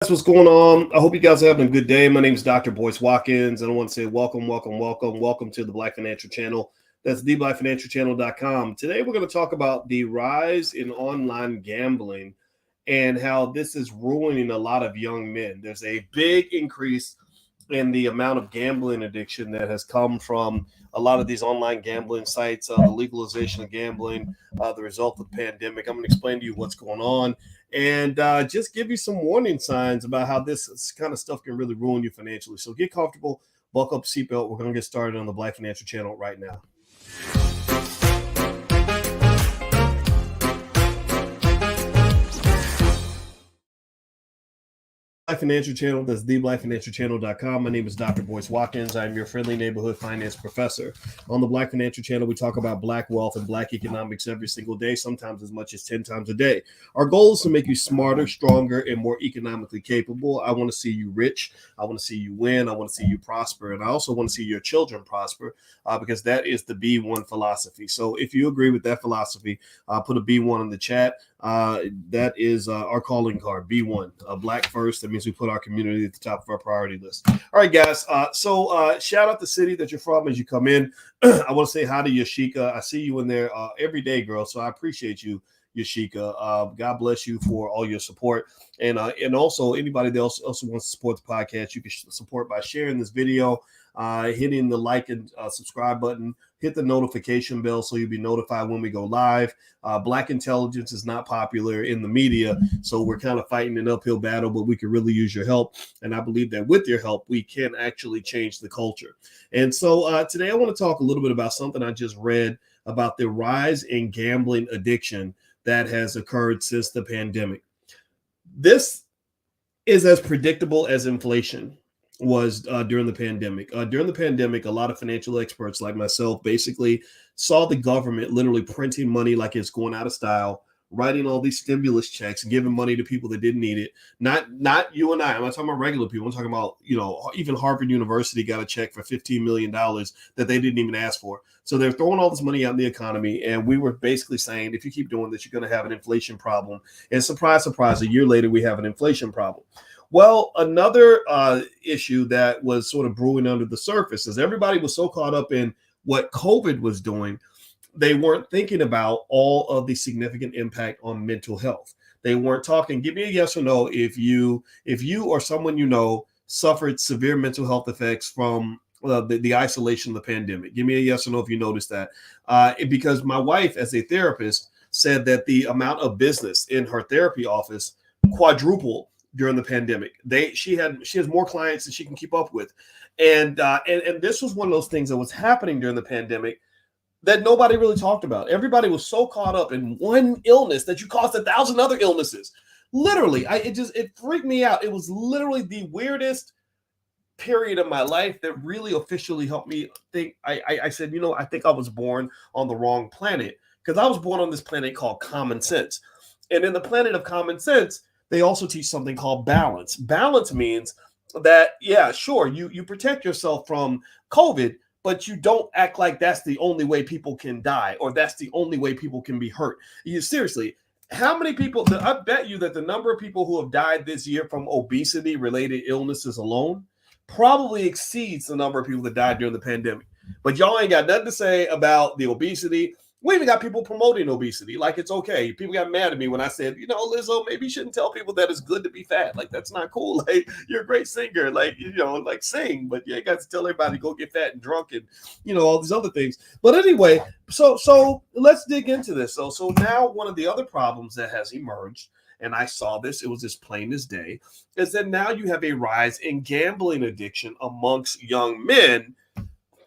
That's what's going on. I hope you guys are having a good day. My name is Dr. Boyce Watkins, and I want to say welcome to the Black Financial Channel. That's theblackfinancialchannel.com. Today, we're going to talk about the rise in online gambling and how this is ruining a lot of young men. There's a big increase in the amount of gambling addiction that has come from a lot of these online gambling sites, the legalization of gambling, the result of the pandemic. I'm going to explain to you what's going on and just give you some warning signs about how this kind of stuff can really ruin you financially. So get comfortable, buckle up, seatbelt. We're going to get started on the Black Financial Channel right now. Black Financial Channel. That's theblackfinancialchannel.com. My name is Dr. Boyce Watkins. I'm your friendly neighborhood finance professor. On the Black Financial Channel, we talk about Black wealth and Black economics every single day, sometimes as much as 10 times a day. Our goal is to make you smarter, stronger, and more economically capable. I want to see you rich. I want to see you win. I want to see you prosper. And I also want to see your children prosper because that is the B1 philosophy. So if you agree with that philosophy, put a B1 in the chat. That is our calling card, B1, Black first. That means we put our community at the top of our priority list. All right, guys. So shout out the city that you're from as you come in. I want to say hi to Yashika. I see you in there every day, girl. So I appreciate you, Yashika. God bless you for all your support. And also anybody that also wants to support the podcast, you can support by sharing this video, hitting the like and subscribe button, hit the notification bell so you'll be notified when we go live. Black intelligence is not popular in the media, so we're kind of fighting an uphill battle, but we can really use your help. And I believe that with your help, we can actually change the culture. And so today I want to talk a little bit about something I just read about the rise in gambling addiction that has occurred since the pandemic. This is as predictable as inflation was during the pandemic. During the pandemic, a lot of financial experts like myself basically saw the government literally printing money like it's going out of style, writing all these stimulus checks and giving money to people that didn't need it. Not you and I. I'm not talking about regular people. I'm talking about, even Harvard University got a check for $15 million that they didn't even ask for. So they're throwing all this money out in the economy. And we were basically saying, if you keep doing this, you're going to have an inflation problem. And surprise, surprise, a year later, we have an inflation problem. Well, another issue that was sort of brewing under the surface is everybody was so caught up in what COVID was doing, they weren't thinking about all of the significant impact on mental health. They weren't talking. Give me a yes or no if you or someone you know suffered severe mental health effects from the isolation of the pandemic. Give me a yes or no if you noticed that. Because my wife, as a therapist, said that the amount of business in her therapy office quadrupled during the pandemic. She has more clients than she can keep up with. And this was one of those things that was happening during the pandemic that nobody really talked about. Everybody was so caught up in one illness that you caused 1,000 other illnesses. Literally, it freaked me out. It was literally the weirdest period of my life that really officially helped me think. I said, I think I was born on the wrong planet, because I was born on this planet called common sense. And in the planet of common sense, they also teach something called balance. Balance means that, yeah, sure, you protect yourself from COVID, but you don't act like that's the only way people can die or that's the only way people can be hurt. Seriously, how many people, I bet you that the number of people who have died this year from obesity-related illnesses alone probably exceeds the number of people that died during the pandemic. But y'all ain't got nothing to say about the obesity. We even got people promoting obesity like it's okay. People got mad at me when I said, Lizzo, maybe you shouldn't tell people that it's good to be fat. Like, that's not cool. Like, you're a great singer. Like, sing, but you ain't got to tell everybody to go get fat and drunk and, all these other things. But anyway, so let's dig into this. So now one of the other problems that has emerged, and I saw this, it was as plain as day, is that now you have a rise in gambling addiction amongst young men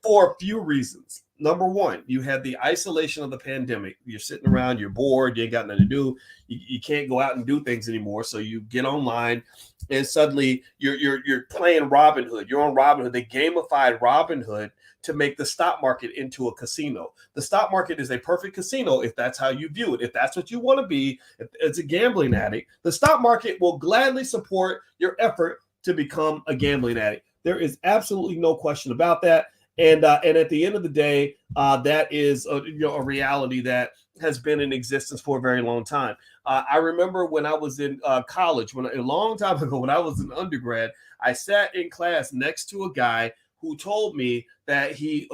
for a few reasons. Number one, you had the isolation of the pandemic. You're sitting around, you're bored, you ain't got nothing to do. You can't go out and do things anymore. So you get online and suddenly you're playing Robinhood. You're on Robinhood. They gamified Robinhood to make the stock market into a casino. The stock market is a perfect casino if that's how you view it. If that's what you want to be, as a gambling addict, the stock market will gladly support your effort to become a gambling addict. There is absolutely no question about that. And at the end of the day, that is a reality that has been in existence for a very long time. I remember when I was in college, a long time ago, when I was an undergrad, I sat in class next to a guy who told me that he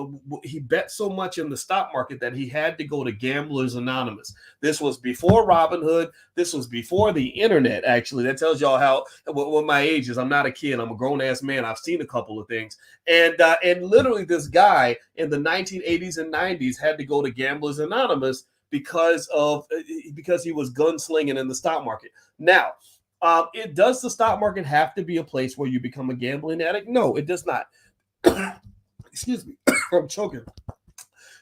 bet so much in the stock market that he had to go to Gamblers Anonymous. This was before Robinhood. This was before the internet. Actually, that tells y'all how what my age is. I'm not a kid. I'm a grown ass man. I've seen a couple of things, and literally this guy in the 1980s and 90s had to go to Gamblers Anonymous because he was gunslinging in the stock market. Now, does the stock market have to be a place where you become a gambling addict? No, it does not. Excuse me, I'm choking.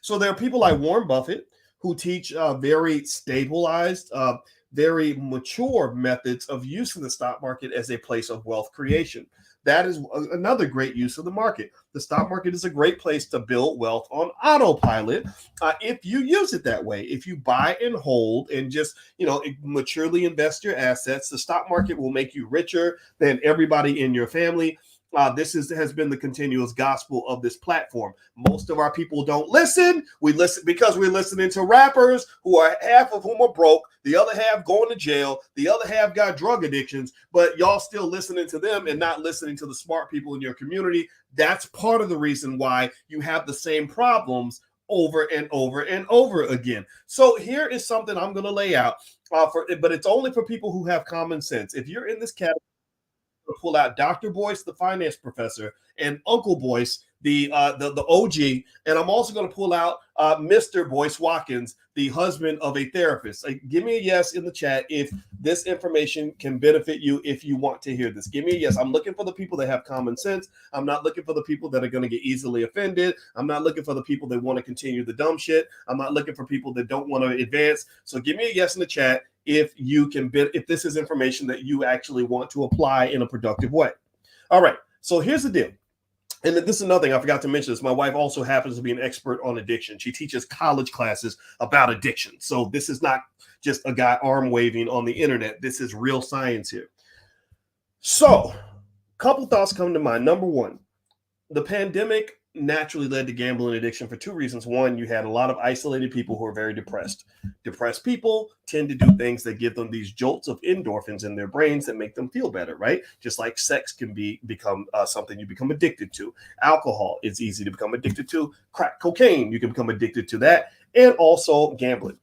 So there are people like Warren Buffett who teach very stabilized, very mature methods of using the stock market as a place of wealth creation. That is another great use of the market. The stock market is a great place to build wealth on autopilot if you use it that way. If you buy and hold and just, maturely invest your assets, the stock market will make you richer than everybody in your family. This has been the continuous gospel of this platform. Most of our people don't listen. We listen because we're listening to rappers who are half of whom are broke, the other half going to jail, the other half got drug addictions, but y'all still listening to them and not listening to the smart people in your community. That's part of the reason why you have the same problems over and over and over again. So here is something I'm going to lay out but it's only for people who have common sense. If you're in this category, pull out Dr. Boyce, the finance professor, and Uncle Boyce, the OG, and I'm also going to pull out Mr. Boyce Watkins, the husband of a therapist. Give me a yes in the chat if this information can benefit you, if you want to hear this. Give me a yes. I'm looking for the people that have common sense. I'm not looking for the people that are going to get easily offended. I'm not looking for the people that want to continue the dumb shit. I'm not looking for people that don't want to advance. So give me a yes in the chat if this is information that you actually want to apply in a productive way. All right. So here's the deal. And this is another thing I forgot to mention this. My wife also happens to be an expert on addiction. She teaches college classes about addiction. So this is not just a guy arm waving on the internet. This is real science here. So a couple thoughts come to mind. Number one, the pandemic naturally led to gambling addiction for two reasons. One, you had a lot of isolated people who are very depressed. Depressed people tend to do things that give them these jolts of endorphins in their brains that make them feel better, right? Just like sex can become something you become addicted to. Alcohol is easy to become addicted to. Crack cocaine, you can become addicted to that. And also gambling.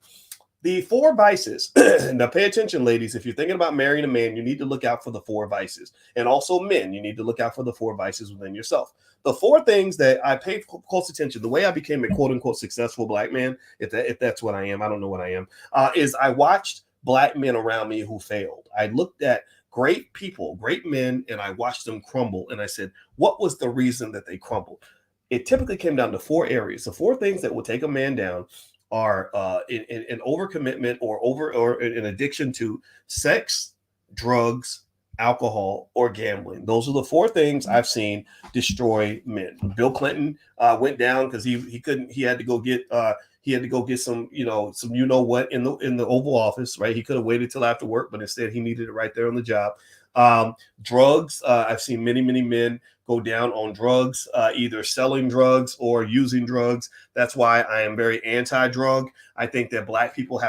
The four vices. Now, pay attention, ladies. If you're thinking about marrying a man, you need to look out for the four vices. And also men, you need to look out for the four vices within yourself. The four things that I pay close attention, the way I became a quote unquote successful black man, if that's what I am, I don't know what I am, is I watched black men around me who failed. I looked at great people, great men, and I watched them crumble. And I said, what was the reason that they crumbled? It typically came down to four areas. The four things that will take a man down are an overcommitment or an addiction to sex, drugs, alcohol, or gambling. Those are the four things I've seen destroy men. Bill Clinton went down because he couldn't. He had to go get some what in the Oval Office, right? He could have waited till after work, but instead he needed it right there on the job. Drugs. I've seen many men go down on drugs, either selling drugs or using drugs. That's why I am very anti-drug. I think that black people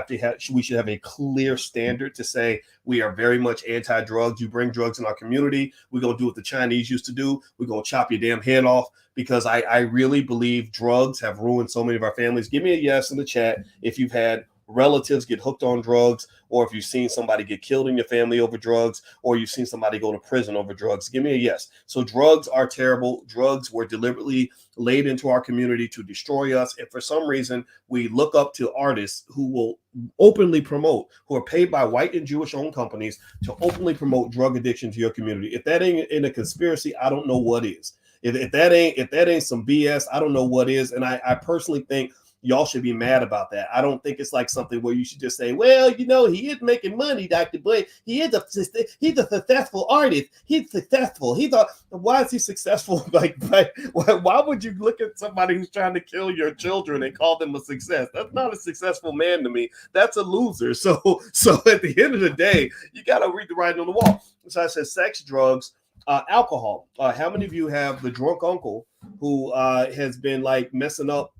we should have a clear standard to say we are very much anti-drugs. You bring drugs in our community, we're going to do what the Chinese used to do. We're going to chop your damn head off, because I really believe drugs have ruined so many of our families. Give me a yes in the chat if you've had relatives get hooked on drugs, or if you've seen somebody get killed in your family over drugs, or you've seen somebody go to prison over drugs. Give me a yes. So drugs are terrible. Drugs were deliberately laid into our community to destroy us. And for some reason, we look up to artists who will openly promote, who are paid by white and Jewish owned companies to openly promote drug addiction to your community. If that ain't in a conspiracy, I don't know what is. If that ain't some BS, I don't know what is. And I personally think y'all should be mad about that. I don't think it's like something where you should just say, well, he is making money, Dr. Boy. He's a successful artist. He's successful. Why is he successful? Why would you look at somebody who's trying to kill your children and call them a success? That's not a successful man to me. That's a loser. So at the end of the day, you got to read the writing on the wall. So I said sex, drugs, alcohol. How many of you have the drunk uncle who has been like messing up,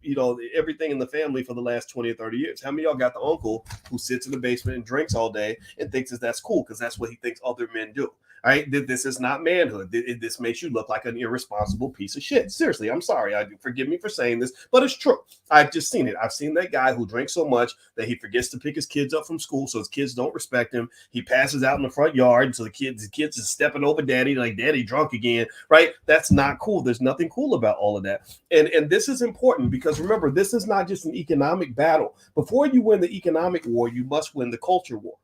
everything in the family for the last 20 or 30 years? How many of y'all got the uncle who sits in the basement and drinks all day and thinks that's cool because that's what he thinks other men do? All right, this is not manhood. This makes you look like an irresponsible piece of shit. Seriously, I'm sorry. Forgive me for saying this, but it's true. I've just seen it. I've seen that guy who drinks so much that he forgets to pick his kids up from school, so his kids don't respect him. He passes out in the front yard, so the kids is stepping over daddy, like daddy drunk again, right? That's not cool. There's nothing cool about all of that. And this is important because remember, this is not just an economic battle. Before you win the economic war, you must win the culture war.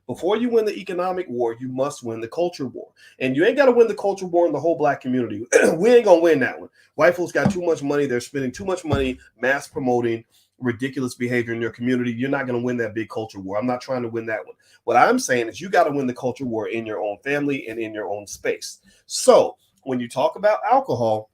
Before you win the economic war, you must win the culture war. And you ain't got to win the culture war in the whole black community. We ain't going to win that one. White folks got too much money. They're spending too much money mass promoting ridiculous behavior in your community. You're not going to win that big culture war. I'm not trying to win that one. What I'm saying is you got to win the culture war in your own family and in your own space. So when you talk about alcohol,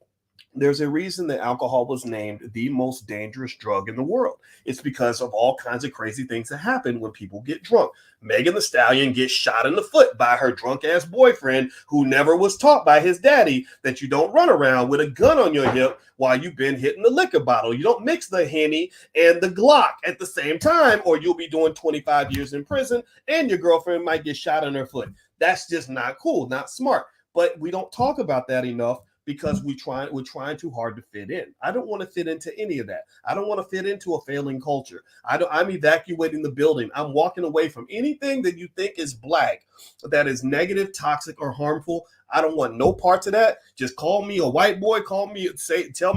there's a reason that alcohol was named the most dangerous drug in the world. It's because of all kinds of crazy things that happen when people get drunk. Megan Thee Stallion gets shot in the foot by her drunk ass boyfriend who never was taught by his daddy that you don't run around with a gun on your hip while you've been hitting the liquor bottle. You don't mix the Henny and the Glock at the same time, or you'll be doing 25 years in prison and your girlfriend might get shot in her foot. That's just not cool, not smart. But we don't talk about that enough because we're trying too hard to fit in. I don't want to fit into any of that. I don't want to fit into a failing culture. I'm evacuating the building. I'm walking away from anything that you think is black, that is negative, toxic, or harmful. I don't want no parts of that. Just call me a white boy. Tell me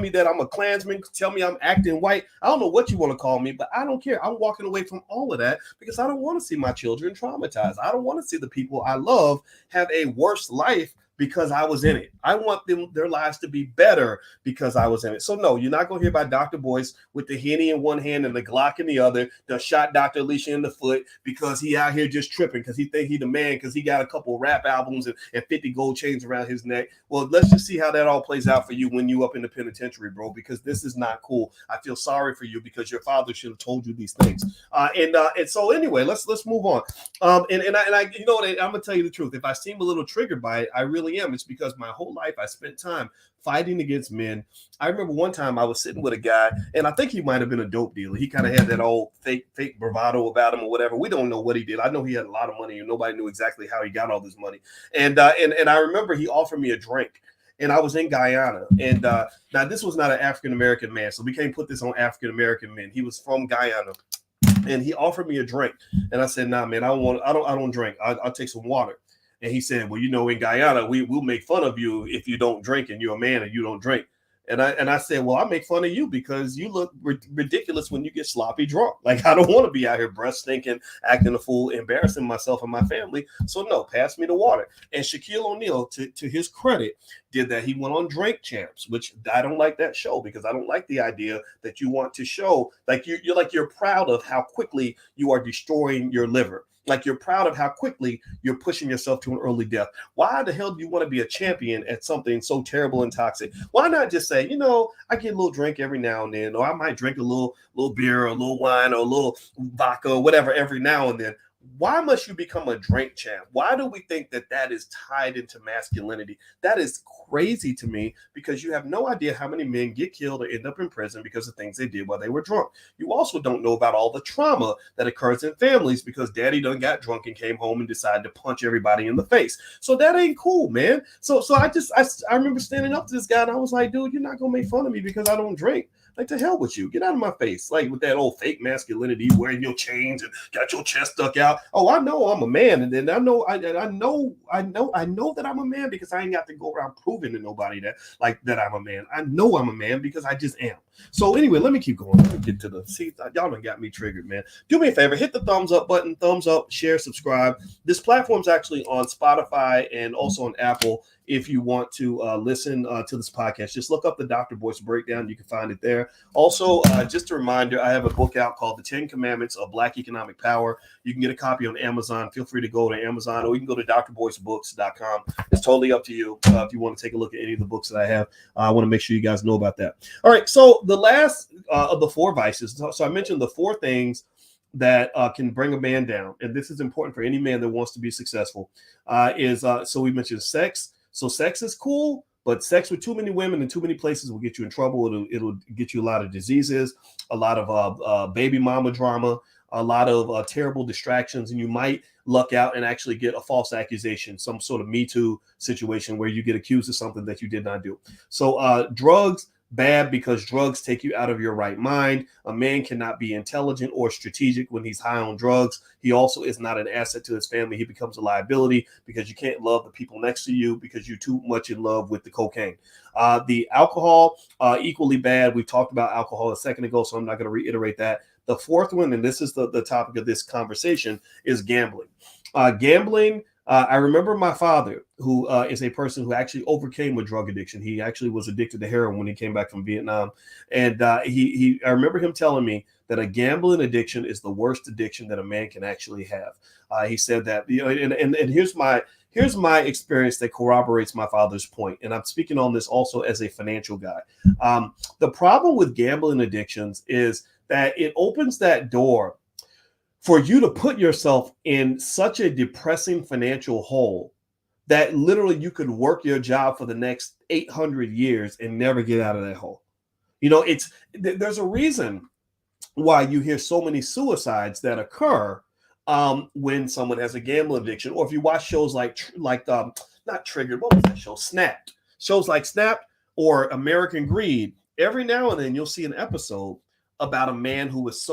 that I'm a Klansman. Tell me I'm acting white. I don't know what you want to call me, but I don't care. I'm walking away from all of that because I don't want to see my children traumatized. I don't want to see the people I love have a worse life because I was in it. I want their lives to be better because I was in it. So no, you're not going to hear about Dr. Boyce with the Henny in one hand and the Glock in the other that shot Dr. Alicia in the foot because he out here just tripping because he think he the man because he got a couple rap albums and 50 gold chains around his neck. Well, let's just see how that all plays out for you when you up in the penitentiary, bro, because this is not cool. I feel sorry for you because your father should have told you these things. And so anyway, let's move on. And I you know what, I'm gonna tell you the truth. If I seem a little triggered by it, I really am. It's because my whole life I spent time fighting against men. I remember one time I was sitting with a guy, and I think he might have been a dope dealer. He kind of had that old fake bravado about him or whatever. We don't know what he did. I know he had a lot of money, and nobody knew exactly how he got all this money. And I remember he offered me a drink. And I was in Guyana, and now this was not an African American man, so we can't put this on African American men. He was from Guyana, and he offered me a drink, and I said, "Nah, man, I don't drink. I'll take some water." And he said, "Well, in Guyana, we'll make fun of you if you don't drink and you're a man and you don't drink." And I said, "Well, I make fun of you because you look ridiculous when you get sloppy drunk. Like, I don't want to be out here breath stinking, acting a fool, embarrassing myself and my family. So no, pass me the water." And Shaquille O'Neal, to his credit, did that. He went on Drink Champs, which I don't like that show because I don't like the idea that you want to show like you're proud of how quickly you are destroying your liver. Like you're proud of how quickly you're pushing yourself to an early death. Why the hell do you want to be a champion at something so terrible and toxic? Why not just say, I get a little drink every now and then, or I might drink a little beer or a little wine or a little vodka or whatever every now and then. Why must you become a drink champ? Why do we think that is tied into masculinity? That is crazy to me because you have no idea how many men get killed or end up in prison because of things they did while they were drunk. You also don't know about all the trauma that occurs in families because daddy done got drunk and came home and decided to punch everybody in the face. So that ain't cool, man. So I remember standing up to this guy and I was like, dude, you're not going to make fun of me because I don't drink. Like, to hell with you. Get out of my face. Like, with that old fake masculinity, wearing your chains and got your chest stuck out. Oh, I know I'm a man. And then I know that I'm a man because I ain't got to go around proving to nobody that I'm a man. I know I'm a man because I just am. So anyway, let me keep going. Let me get to y'all done got me triggered, man. Do me a favor, hit the thumbs up button, thumbs up, share, subscribe. This platform's actually on Spotify and also on Apple. If you want to listen to this podcast, just look up the Dr. Boyce Breakdown. You can find it there. Also, just a reminder, I have a book out called The 10 Commandments of Black Economic Power. You can get a copy on Amazon. Feel free to go to Amazon, or you can go to drboycebooks.com. It's totally up to you if you want to take a look at any of the books that I have. I want to make sure you guys know about that. All right, so the last of the 4 vices. So I mentioned the 4 things that can bring a man down, and this is important for any man that wants to be successful, so we mentioned sex. So sex is cool, But sex with too many women in too many places will get you in trouble. It'll get you a lot of diseases, a lot of baby mama drama, a lot of terrible distractions, and you might luck out and actually get a false accusation, some sort of Me Too situation where you get accused of something that you did not do. So drugs, bad, because drugs take you out of your right mind. A man cannot be intelligent or strategic when he's high on drugs. He also is not an asset to his family. He becomes a liability because you can't love the people next to you because you're too much in love with the cocaine. The alcohol, equally bad. We talked about alcohol a second ago, so I'm not going to reiterate that. The fourth one, and this is the topic of this conversation, is gambling. Gambling. I remember my father, who is a person who actually overcame a drug addiction. He actually was addicted to heroin when he came back from Vietnam. And I remember him telling me that a gambling addiction is the worst addiction that a man can actually have. He said that, and here's my experience that corroborates my father's point. And I'm speaking on this also as a financial guy. The problem with gambling addictions is that it opens that door for you to put yourself in such a depressing financial hole that literally you could work your job for the next 800 years and never get out of that hole. There's a reason why you hear so many suicides that occur when someone has a gambling addiction, or if you watch shows like not Triggered, what was that show? Snapped. Shows like Snapped or American Greed. Every now and then you'll see an episode about a man who was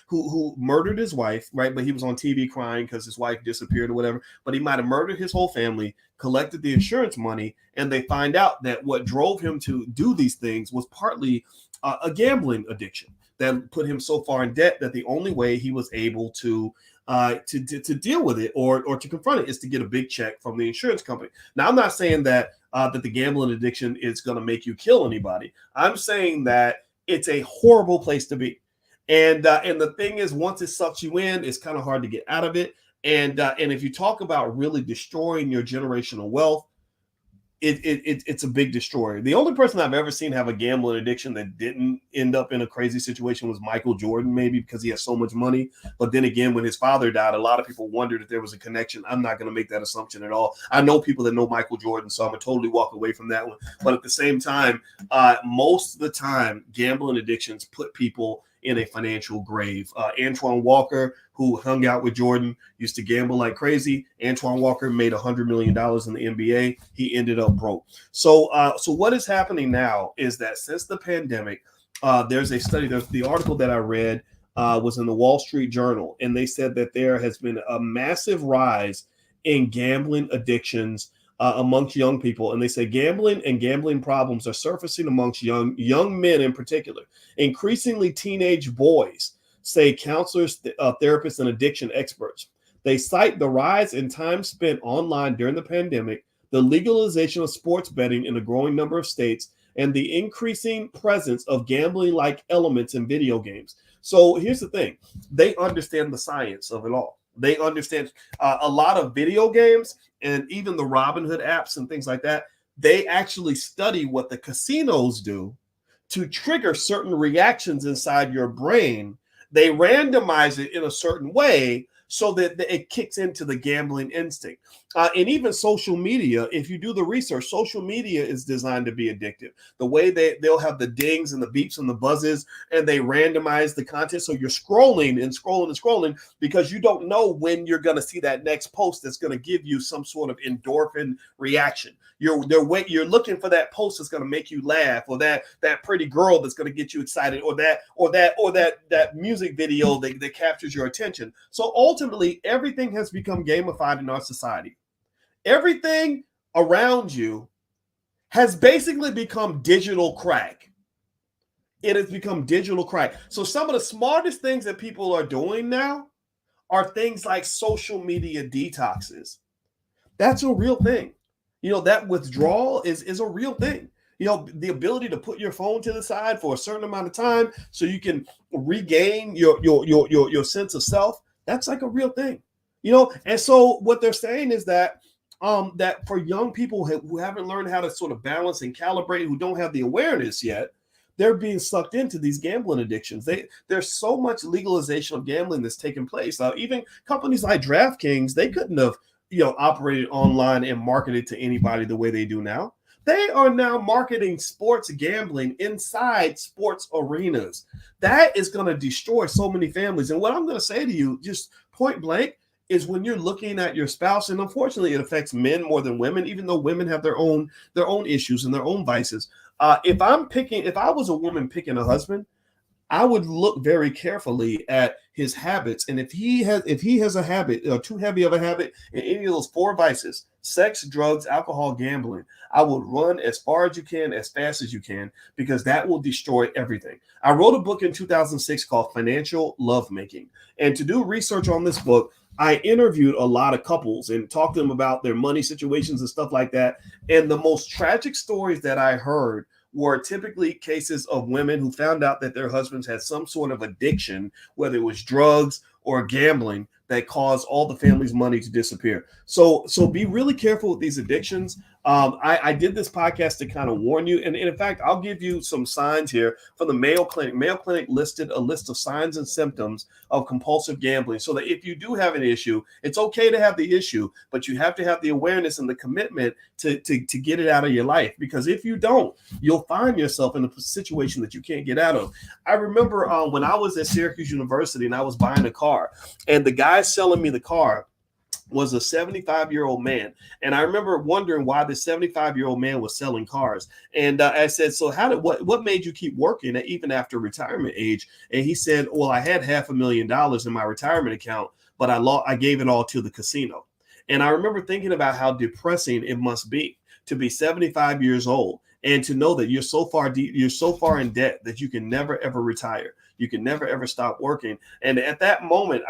who murdered his wife, right? But he was on TV crying because his wife disappeared or whatever. But he might have murdered his whole family, collected the insurance money, and they find out that what drove him to do these things was partly a gambling addiction that put him so far in debt that the only way he was able to deal with it or to confront it is to get a big check from the insurance company. Now, I'm not saying that the gambling addiction is going to make you kill anybody. I'm saying that it's a horrible place to be. And the thing is, once it sucks you in, it's kind of hard to get out of it. And if you talk about really destroying your generational wealth, it's a big destroyer. The only person I've ever seen have a gambling addiction that didn't end up in a crazy situation was Michael Jordan, maybe because he has so much money. But then again, when his father died, a lot of people wondered if there was a connection. I'm not going to make that assumption at all. I know people that know Michael Jordan, so I'm going to totally walk away from that one. But at the same time, most of the time, gambling addictions put people in a financial grave. Antoine Walker, who hung out with Jordan, used to gamble like crazy. Antoine Walker made $100 million in the NBA. He ended up broke. So what is happening now is that since the pandemic, there's a study. There's the article that I read was in the Wall Street Journal, and they said that there has been a massive rise in gambling addictions amongst young people. And they say gambling and gambling problems are surfacing amongst young men in particular. Increasingly teenage boys, say counselors, therapists, and addiction experts. They cite the rise in time spent online during the pandemic, the legalization of sports betting in a growing number of states, and the increasing presence of gambling-like elements in video games. So here's the thing. They understand the science of it all. They understand a lot of video games and even the Robinhood apps and things like that. They actually study what the casinos do to trigger certain reactions inside your brain. They randomize it in a certain way so that it kicks into the gambling instinct. And even social media, if you do the research, social media is designed to be addictive. The way they'll have the dings and the beeps and the buzzes, and they randomize the content. So you're scrolling and scrolling and scrolling because you don't know when you're going to see that next post that's going to give you some sort of endorphin reaction. You're looking for that post that's going to make you laugh, or that pretty girl that's going to get you excited, or that music video that captures your attention. So ultimately, everything has become gamified in our society. Everything around you has basically become digital crack. It has become digital crack. So some of the smartest things that people are doing now are things like social media detoxes. That's a real thing. That withdrawal is a real thing. The ability to put your phone to the side for a certain amount of time so you can regain your sense of self. That's like a real thing. And so what they're saying is that that for young people who haven't learned how to sort of balance and calibrate, who don't have the awareness yet, they're being sucked into these gambling addictions. There's so much legalization of gambling that's taking place. Even companies like DraftKings, they couldn't have operated online and marketed to anybody the way they do now. They are now marketing sports gambling inside sports arenas. That is going to destroy so many families. And what I'm going to say to you, just point blank, is when you're looking at your spouse, and unfortunately it affects men more than women, even though women have their own issues and their own vices. If I was a woman picking a husband, I would look very carefully at his habits, and if he has a habit, too heavy of a habit in any of those four vices: sex, drugs, alcohol, gambling, I would run as far as you can, as fast as you can, because that will destroy everything. I wrote a book in 2006 called Financial Lovemaking, and to do research on this book, I interviewed a lot of couples and talked to them about their money situations and stuff like that. And the most tragic stories that I heard were typically cases of women who found out that their husbands had some sort of addiction, whether it was drugs or gambling, that caused all the family's money to disappear. So be really careful with these addictions. I did this podcast to kind of warn you. And in fact, I'll give you some signs here from the Mayo Clinic. Mayo Clinic listed a list of signs and symptoms of compulsive gambling, so that if you do have an issue, it's okay to have the issue, but you have to have the awareness and the commitment to get it out of your life. Because if you don't, you'll find yourself in a situation that you can't get out of. I remember when I was at Syracuse University and I was buying a car, and the guy selling me the car was a 75-year-old man. And I remember wondering why the 75-year-old man was selling cars. And I said, so what made you keep working even after retirement age? And he said, well, I had $500,000 in my retirement account, but I gave it all to the casino. And I remember thinking about how depressing it must be to be 75 years old and to know that you're so far in debt that you can never, ever retire. You can never, ever stop working. And at that moment,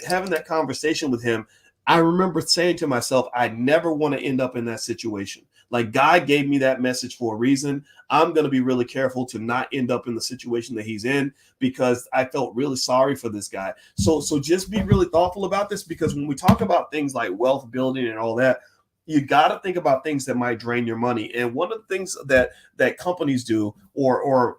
having that conversation with him, I remember saying to myself, I never want to end up in that situation. Like, God gave me that message for a reason. I'm going to be really careful to not end up in the situation that he's in, because I felt really sorry for this guy. So just be really thoughtful about this, because when we talk about things like wealth building and all that, you got to think about things that might drain your money. And one of the things that companies do, or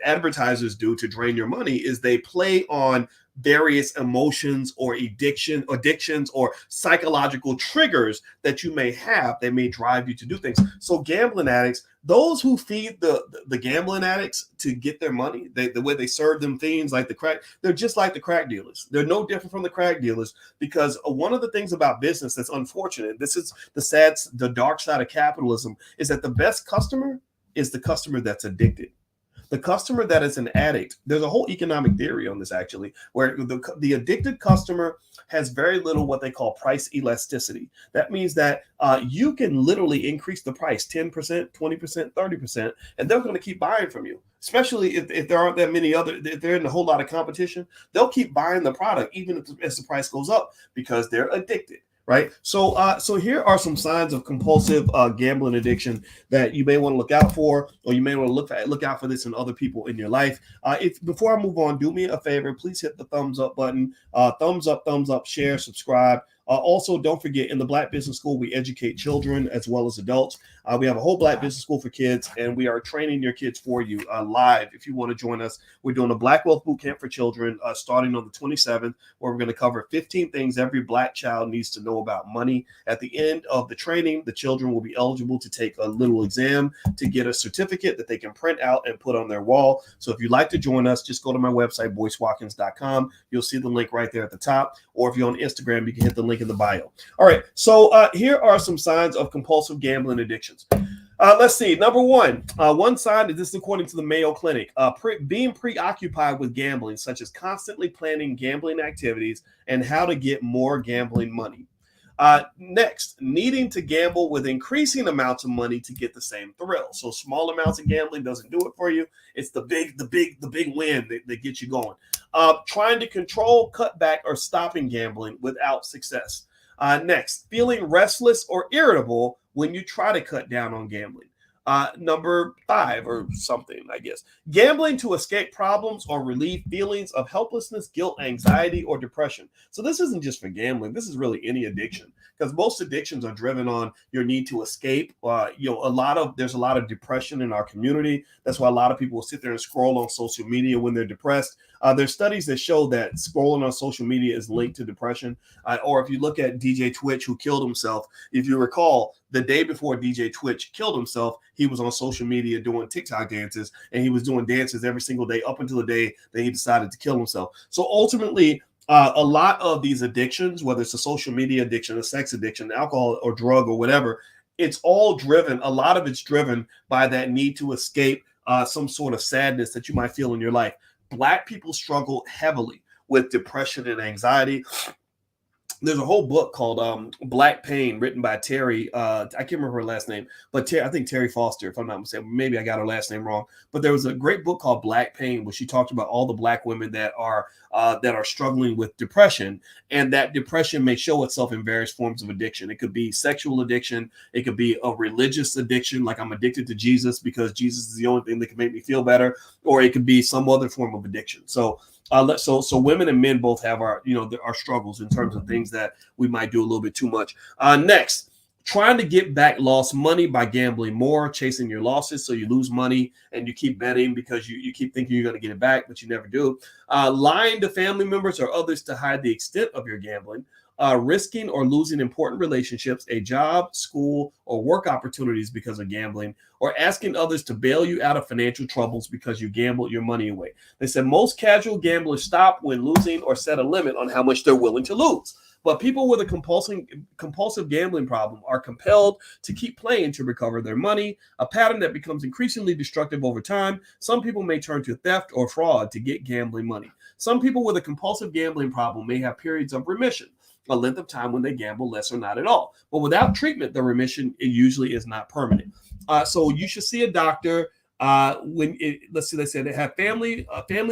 advertisers do to drain your money, is they play on various emotions or addictions or psychological triggers that you may have that may drive you to do things. So gambling addicts, those who feed the gambling addicts to get their money, the way they serve them fiends like the crack, they're just like the crack dealers. They're no different from the crack dealers, because one of the things about business that's unfortunate, this is the dark side of capitalism, is that the best customer is the customer that's addicted. The customer that is an addict, there's a whole economic theory on this, actually, where the addicted customer has very little what they call price elasticity. That means that you can literally increase the price 10%, 20%, 30%, and they're going to keep buying from you. Especially if there aren't that many if they're in a whole lot of competition, they'll keep buying the product even as the price goes up, because they're addicted. Right. So here are some signs of compulsive gambling addiction that you may want to look out for, or you may want to look out for this in other people in your life. Before I move on, do me a favor, please hit the thumbs up button, thumbs up, share, subscribe. Also, don't forget, in the Black Business School, we educate children as well as adults. We have a whole Black Business School for kids, and we are training your kids for you live. If you want to join us, we're doing a Black Wealth Boot Camp for children starting on the 27th, where we're going to cover 15 things every Black child needs to know about money. At the end of the training, the children will be eligible to take a little exam to get a certificate that they can print out and put on their wall. So if you'd like to join us, just go to my website, boycewatkins.com. You'll see the link right there at the top. Or if you're on Instagram, you can hit the link in the bio. All right. So here are some signs of compulsive gambling addictions. Let's see. Number one sign, this is according to the Mayo Clinic, being preoccupied with gambling, such as constantly planning gambling activities and how to get more gambling money. Next, needing to gamble with increasing amounts of money to get the same thrill. So small amounts of gambling doesn't do it for you. It's the big win that gets you going. Trying to control, cut back, or stopping gambling without success. Next, feeling restless or irritable when you try to cut down on gambling. Number 5 or something, I guess. Gambling to escape problems or relieve feelings of helplessness, guilt, anxiety, or depression. So this isn't just for gambling. This is really any addiction, because most addictions are driven on your need to escape. There's a lot of depression in our community. That's why a lot of people will sit there and scroll on social media when they're depressed. There's studies that show that scrolling on social media is linked to depression. Or if you look at DJ Twitch, who killed himself, if you recall, the day before DJ Twitch killed himself, he was on social media doing TikTok dances, and he was doing dances every single day up until the day that he decided to kill himself. So ultimately, a lot of these addictions, whether it's a social media addiction, a sex addiction, alcohol or drug or whatever, it's all driven. A lot of it's driven by that need to escape some sort of sadness that you might feel in your life. Black people struggle heavily with depression and anxiety. There's a whole book called Black Pain, written by Terry. I can't remember her last name, but I think Terry Foster, if I'm not mistaken. Maybe I got her last name wrong. But there was a great book called Black Pain, where she talked about all the Black women that are struggling with depression, and that depression may show itself in various forms of addiction. It could be sexual addiction. It could be a religious addiction, like I'm addicted to Jesus because Jesus is the only thing that can make me feel better, or it could be some other form of addiction. So women and men both have our struggles in terms of things that we might do a little bit too much. Next, trying to get back lost money by gambling more, chasing your losses. So you lose money and you keep betting because you keep thinking you're going to get it back, but you never do. Lying to family members or others to hide the extent of your gambling. Risking or losing important relationships, a job, school, or work opportunities because of gambling, or asking others to bail you out of financial troubles because you gambled your money away. They said most casual gamblers stop when losing or set a limit on how much they're willing to lose. But people with a compulsive gambling problem are compelled to keep playing to recover their money, a pattern that becomes increasingly destructive over time. Some people may turn to theft or fraud to get gambling money. Some people with a compulsive gambling problem may have periods of remission, a length of time when they gamble less or not at all. But without treatment, the remission usually is not permanent. So you should see a doctor let's say they have family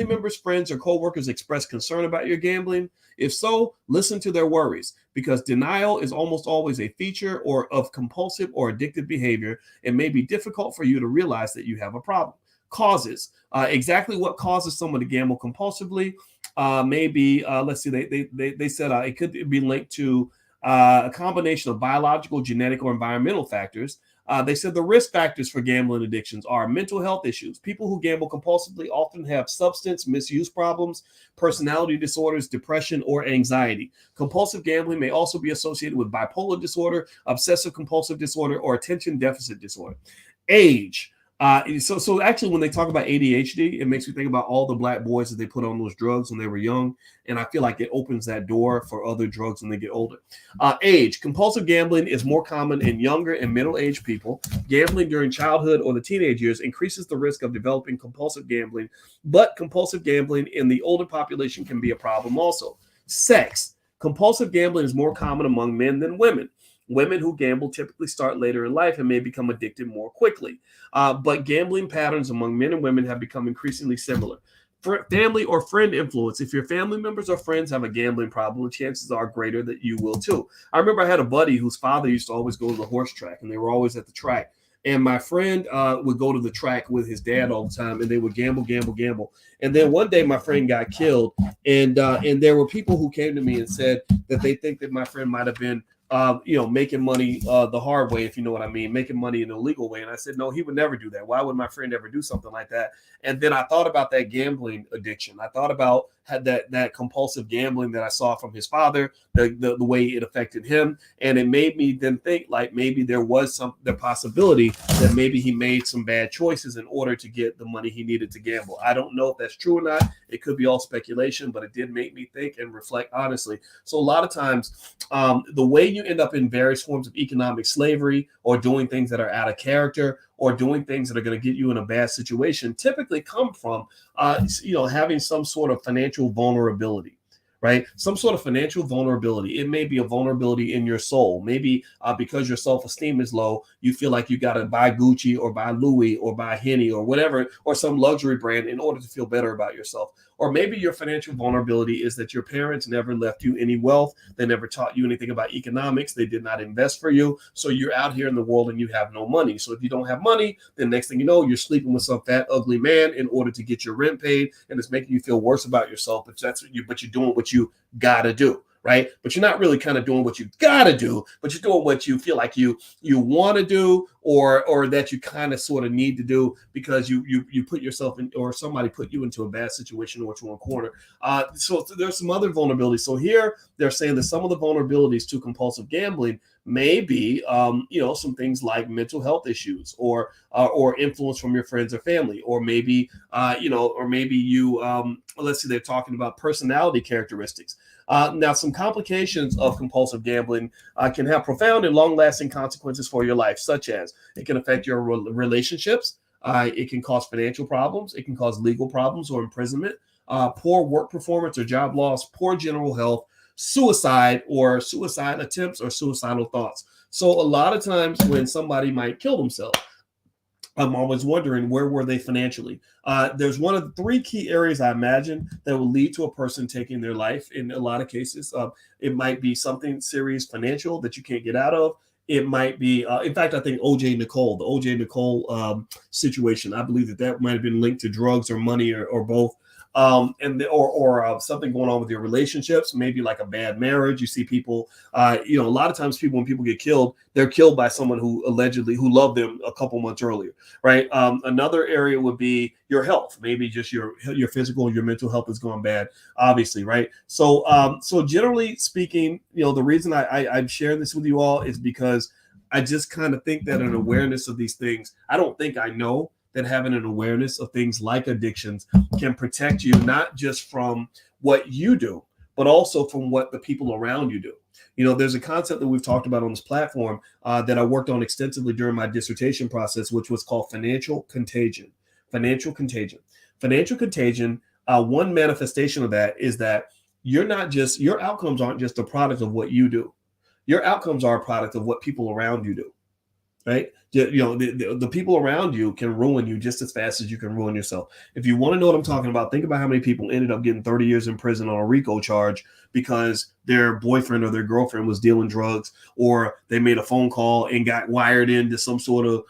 members, friends, or coworkers express concern about your gambling. If so, listen to their worries, because denial is almost always a feature of compulsive or addictive behavior. It may be difficult for you to realize that you have a problem. Causes, exactly what causes someone to gamble compulsively. Maybe let's see, they said it could be linked to a combination of biological, genetic, or environmental factors. They said the risk factors for gambling addictions are mental health issues. People who gamble compulsively often have substance misuse problems, personality disorders, depression, or anxiety. Compulsive gambling may also be associated with bipolar disorder, obsessive compulsive disorder, or attention deficit disorder. Age. So actually, when they talk about ADHD, it makes me think about all the Black boys that they put on those drugs when they were young. And I feel like it opens that door for other drugs when they get older. Age. Compulsive gambling is more common in younger and middle-aged people. Gambling during childhood or the teenage years increases the risk of developing compulsive gambling, but compulsive gambling in the older population can be a problem also. Sex. Compulsive gambling is more common among men than women. Women who gamble typically start later in life and may become addicted more quickly. But gambling patterns among men and women have become increasingly similar. For family or friend influence, if your family members or friends have a gambling problem, the chances are greater that you will too. I remember I had a buddy whose father used to always go to the horse track, and they were always at the track. And my friend would go to the track with his dad all the time, and they would gamble. And then one day my friend got killed, and there were people who came to me and said that they think that my friend might have been making money the hard way, if you know what I mean, making money in a legal way. And I said, no, he would never do that. Why would my friend ever do something like that? And then I thought about that gambling addiction. I thought about that compulsive gambling that I saw from his father, the way it affected him. And it made me then think like maybe there was the possibility that maybe he made some bad choices in order to get the money he needed to gamble. I don't know if that's true or not. It could be all speculation, but it did make me think and reflect honestly. So a lot of times the way you end up in various forms of economic slavery or doing things that are out of character or doing things that are going to get you in a bad situation typically come from, having some sort of financial vulnerability, right? Some sort of financial vulnerability. It may be a vulnerability in your soul. Maybe because your self-esteem is low, you feel like you got to buy Gucci or buy Louis or buy Henny or whatever, or some luxury brand in order to feel better about yourself. Or maybe your financial vulnerability is that your parents never left you any wealth. They never taught you anything about economics. They did not invest for you. So you're out here in the world and you have no money. So if you don't have money, then next thing you know, you're sleeping with some fat, ugly man in order to get your rent paid. And it's making you feel worse about yourself. But you're doing what you got to do. right? But you're not really kind of doing what you gotta do, but you're doing what you feel like you want to do, or that you kind of sort of need to do because you put yourself in, or somebody put you into a bad situation or to a corner. So there's some other vulnerabilities. So here they're saying that some of the vulnerabilities to compulsive gambling may be, some things like mental health issues, or influence from your friends or family, or maybe, let's see, they're talking about personality characteristics. Now, some complications of compulsive gambling can have profound and long-lasting consequences for your life, such as it can affect your relationships, it can cause financial problems, it can cause legal problems or imprisonment, poor work performance or job loss, poor general health, suicide or suicide attempts or suicidal thoughts. So a lot of times when somebody might kill themselves, I'm always wondering, where were they financially? There's one of the three key areas I imagine that will lead to a person taking their life. In a lot of cases, it might be something serious financial that you can't get out of. It might be, in fact, I think the OJ Nicole situation, I believe that might have been linked to drugs or money, or both. Or something going on with your relationships, maybe like a bad marriage. You see people, a lot of times when people get killed, they're killed by someone who loved them a couple months earlier, right? Another area would be your health, maybe just your physical and your mental health has gone bad, obviously, right? So generally speaking, the reason I'm sharing this with you all is because I just kind of think that an awareness of these things, I don't think I know that having an awareness of things like addictions can protect you, not just from what you do, but also from what the people around you do. There's a concept that we've talked about on this platform that I worked on extensively during my dissertation process, which was called financial contagion. Financial contagion. Financial contagion, one manifestation of that is that your outcomes aren't just a product of what you do. Your outcomes are a product of what people around you do. Right? The people around you can ruin you just as fast as you can ruin yourself. If you want to know what I'm talking about, think about how many people ended up getting 30 years in prison on a RICO charge because their boyfriend or their girlfriend was dealing drugs, or they made a phone call and got wired into some sort of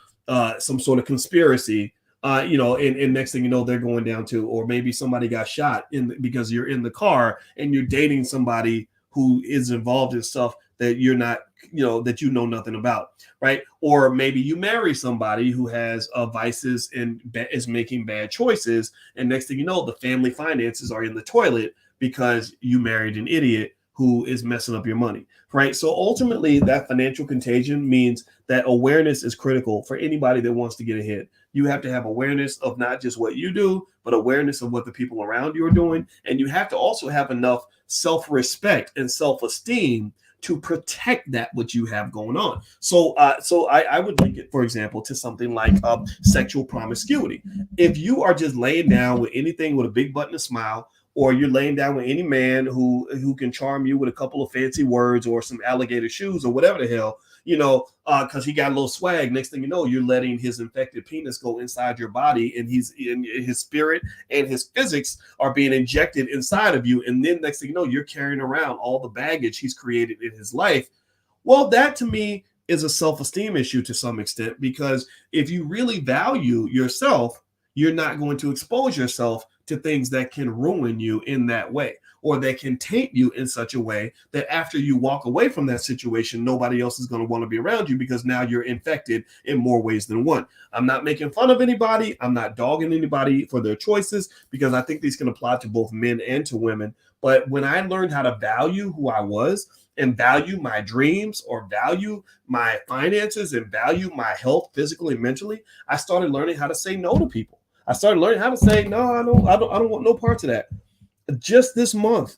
conspiracy. And next thing you know, they're going down to, or maybe somebody got shot because you're in the car and you're dating somebody who is involved in stuff that you're not, that you know nothing about, right? Or maybe you marry somebody who has vices and is making bad choices, and next thing you know, the family finances are in the toilet because you married an idiot who is messing up your money, right? So ultimately, that financial contagion means that awareness is critical for anybody that wants to get ahead. You have to have awareness of not just what you do, but awareness of what the people around you are doing. And you have to also have enough self-respect and self-esteem to protect that what you have going on. So I would link it, for example, to something like sexual promiscuity. If you are just laying down with anything with a big butt and a smile, or you're laying down with any man who can charm you with a couple of fancy words or some alligator shoes or whatever the hell, because he got a little swag. Next thing you know, you're letting his infected penis go inside your body, and his spirit and his physics are being injected inside of you. And then next thing you know, you're carrying around all the baggage he's created in his life. Well, that to me is a self-esteem issue to some extent, because if you really value yourself, you're not going to expose yourself to things that can ruin you in that way, or that can taint you in such a way that after you walk away from that situation, nobody else is going to want to be around you, because now you're infected in more ways than one. I'm not making fun of anybody. I'm not dogging anybody for their choices, because I think these can apply to both men and to women. But when I learned how to value who I was, and value my dreams, or value my finances, and value my health physically and mentally, I started learning how to say no to people. I started learning how to say, no, I don't want no parts of that. Just this month,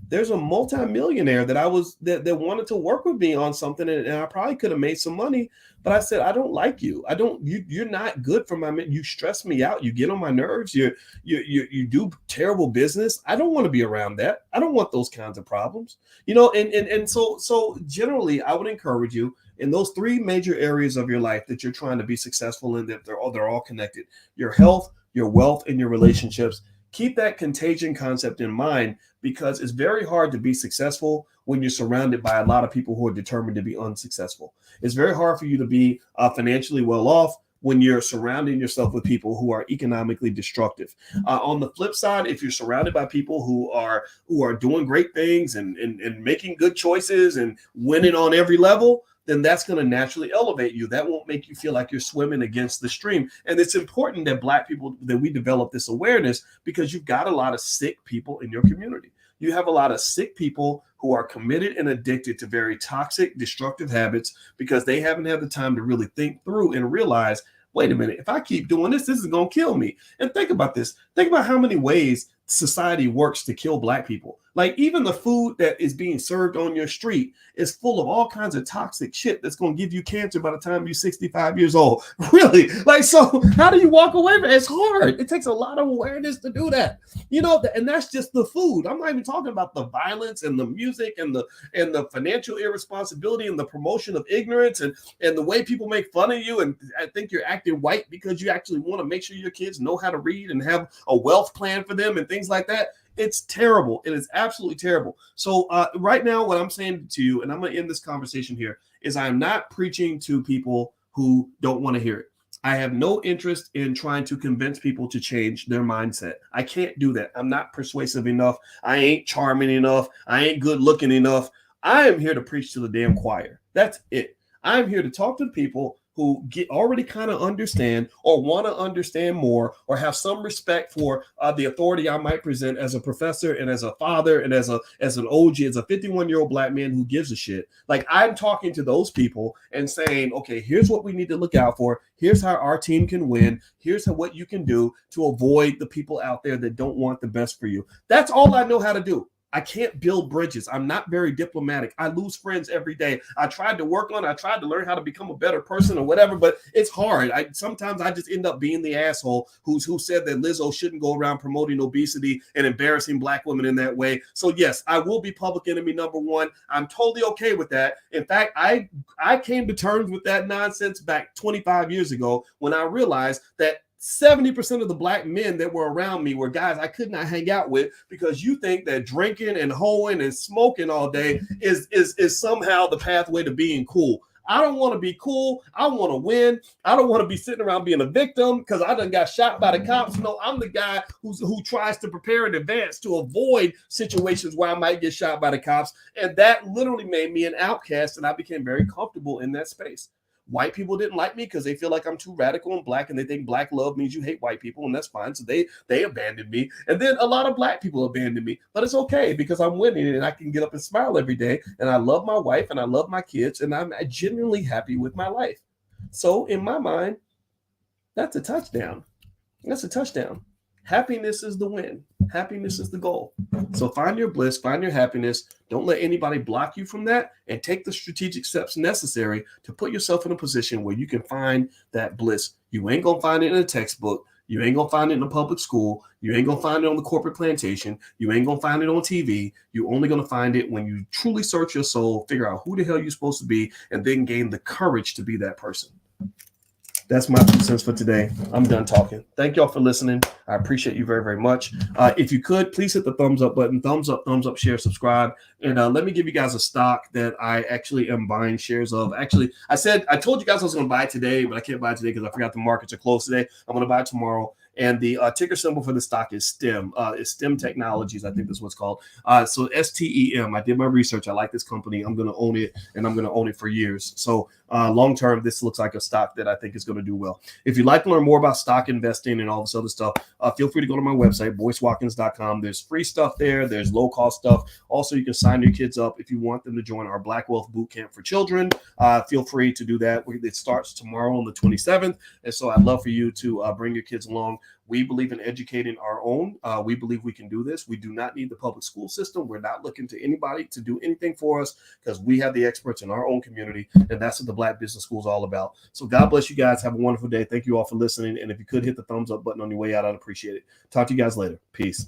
there's a multimillionaire that wanted to work with me on something, and I probably could have made some money, but I said, I don't like you. You're not good for my, you stress me out. You get on my nerves. You do terrible business. I don't want to be around that. I don't want those kinds of problems, and so generally I would encourage you in those three major areas of your life that you're trying to be successful in, that they're all connected: your health, your wealth, and your relationships. Keep that contagion concept in mind, because it's very hard to be successful when you're surrounded by a lot of people who are determined to be unsuccessful. It's very hard for you to be financially well off when you're surrounding yourself with people who are economically destructive. On the flip side, if you're surrounded by people who are doing great things and making good choices and winning on every level, then that's going to naturally elevate you. That won't make you feel like you're swimming against the stream. And it's important that Black people, that we develop this awareness, because you've got a lot of sick people in your community. You have a lot of sick people who are committed and addicted to very toxic, destructive habits because they haven't had the time to really think through and realize, wait a minute, if I keep doing this, this is going to kill me. And think about this. Think about how many ways society works to kill Black people. Like, even the food that is being served on your street is full of all kinds of toxic shit that's going to give you cancer by the time you're 65 years old. Really? Like, so how do you walk away from it? It's hard. It takes a lot of awareness to do that. You know, and that's just the food. I'm not even talking about the violence and the music and the financial irresponsibility and the promotion of ignorance and the way people make fun of you and I think you're acting white because you actually want to make sure your kids know how to read and have a wealth plan for them and things like that. It's terrible. It is absolutely terrible. So right now, what I'm saying to you, and I'm going to end this conversation here, is I'm not preaching to people who don't want to hear it. I have no interest in trying to convince people to change their mindset. I can't do that. I'm not persuasive enough. I ain't charming enough. I ain't good looking enough. I am here to preach to the damn choir. That's it. I'm here to talk to people who already kind of understand or want to understand more or have some respect for the authority I might present as a professor and as a father and as an OG, as a 51-year-old Black man who gives a shit. Like, I'm talking to those people and saying, okay, here's what we need to look out for. Here's how our team can win. Here's what you can do to avoid the people out there that don't want the best for you. That's all I know how to do. I can't build bridges. I'm not very diplomatic. I lose friends every day. I tried to work on it. I tried to learn how to become a better person or whatever, but it's hard. Sometimes I just end up being the asshole who said that Lizzo shouldn't go around promoting obesity and embarrassing Black women in that way. So yes, I will be public enemy number one. I'm totally okay with that. In fact, I came to terms with that nonsense back 25 years ago when I realized that 70% of the Black men that were around me were guys I could not hang out with because you think that drinking and hoeing and smoking all day is somehow the pathway to being cool. I don't want to be cool. I want to win. I don't want to be sitting around being a victim because I done got shot by the cops. No, I'm the guy who tries to prepare in advance to avoid situations where I might get shot by the cops. And that literally made me an outcast, and I became very comfortable in that space. White people didn't like me because they feel like I'm too radical and Black, and they think Black love means you hate white people, and that's fine. So they abandoned me. And then a lot of Black people abandoned me. But it's okay because I'm winning and I can get up and smile every day. And I love my wife and I love my kids, and I'm genuinely happy with my life. So in my mind, that's a touchdown. That's a touchdown. Happiness is the win. Happiness is the goal. So find your bliss, find your happiness. Don't let anybody block you from that, and take the strategic steps necessary to put yourself in a position where you can find that bliss. You ain't going to find it in a textbook. You ain't going to find it in a public school. You ain't going to find it on the corporate plantation. You ain't going to find it on TV. You're only going to find it when you truly search your soul, figure out who the hell you're supposed to be, and then gain the courage to be that person. That's my 2 cents for today. I'm done talking. Thank y'all for listening. I appreciate you very, very much. If you could, please hit the thumbs up button. Thumbs up, share, subscribe. And let me give you guys a stock that I actually am buying shares of. Actually, I told you guys I was going to buy it today, but I can't buy it today because I forgot the markets are closed today. I'm going to buy it tomorrow. And the ticker symbol for the stock is STEM. It's STEM Technologies. I think that's what it's called. So STEM. I did my research. I like this company. I'm going to own it, and I'm going to own it for years. So long term, this looks like a stock that I think is going to do well. If you'd like to learn more about stock investing and all this other stuff, feel free to go to my website, boycewatkins.com. There's free stuff there. There's low cost stuff. Also, you can sign your kids up if you want them to join our Black Wealth Boot Camp for Children. Feel free to do that. It starts tomorrow on the 27th. And so I'd love for you to bring your kids along. We believe in educating our own. We believe we can do this. We do not need the public school system. We're not looking to anybody to do anything for us because we have the experts in our own community, and that's what the Black Business School is all about. So God bless you guys. Have a wonderful day. Thank you all for listening. And if you could hit the thumbs up button on your way out, I'd appreciate it. Talk to you guys later. Peace.